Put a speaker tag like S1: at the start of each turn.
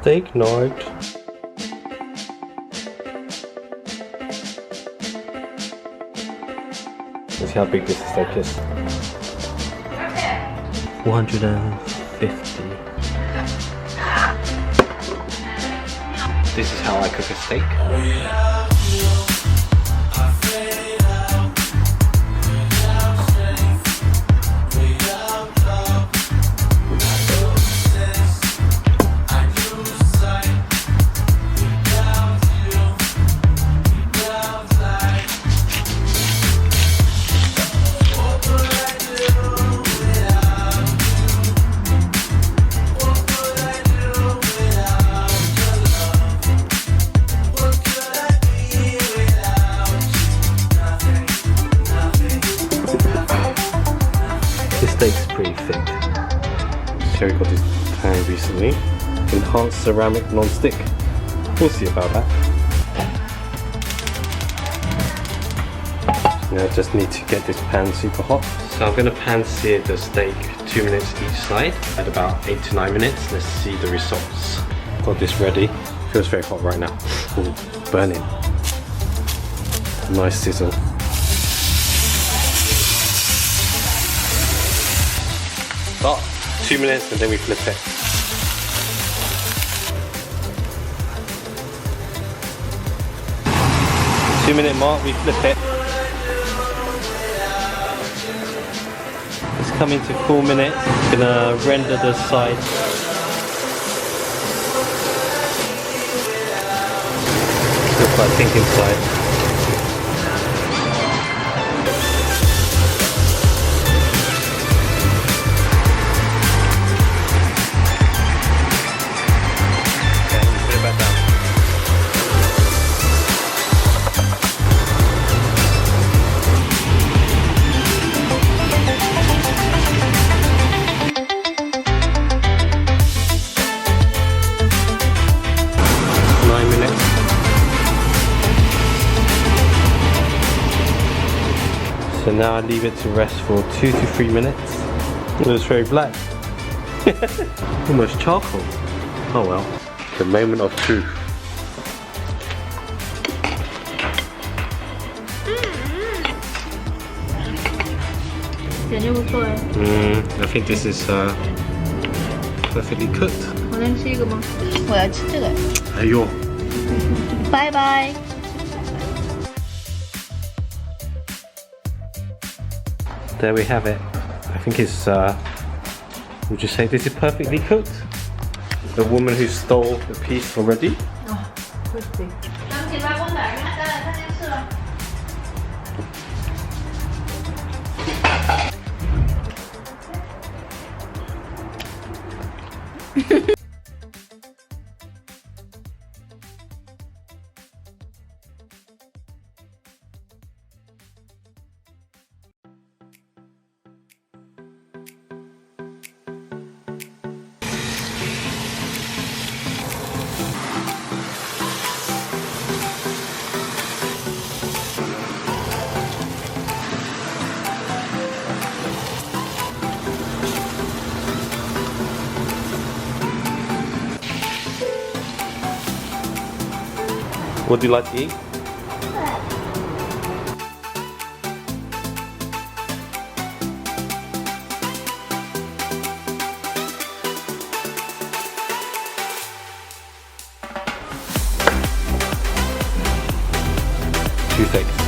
S1: Steak night. Let's see how big this steak is. 150. This is how I cook a steak. This steak's pretty thick. Terry got this pan recently. Enhanced ceramic non-stick. We'll see about that. Now I just need to get this pan super hot. So I'm going to pan-sear the steak 2 minutes each side at about 8 to 9 minutes. Let's see the results. Got this ready. Feels very hot right now. Ooh, burning. Nice sizzle. About 2 minutes and then we flip it. Two-minute mark, we flip it. It's coming to 4 minutes. Gonna render the sides. Looks like pink inside. So now I leave it to rest for 2 to 3 minutes. It was very black. Almost charcoal. Oh well. The moment of truth. I think this is perfectly cooked.
S2: 我能吃一个吗？我要吃这个。
S1: 哎呦。
S2: 拜拜。
S1: There we have it. I think it's, would you say this is perfectly cooked? The woman who stole the piece already?
S2: Oh, crispy. 咱们请外公点，看电视了。
S1: What do you like to eat? Two steaks.